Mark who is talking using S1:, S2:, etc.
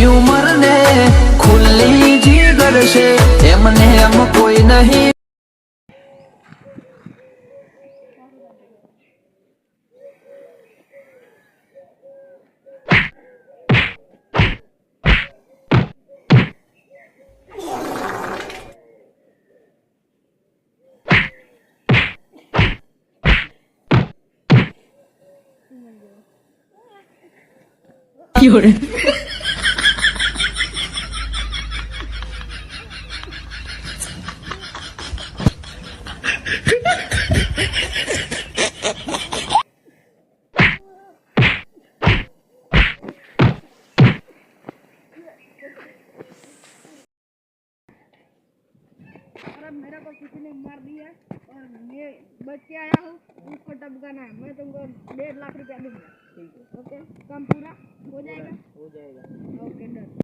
S1: ઉમર ને ખુલ્લી જીગર છે એમને એમ કોઈ નહીં.
S2: मेरा को किसी ने मार दिया और मैं बच के आया हूँ, उसको टपकाना है। मैं तुमको 1.5 लाख रुपया दूंगा। ठीक है, ओके, काम पूरा हो जाएगा? हो जाएगा। Okay, done.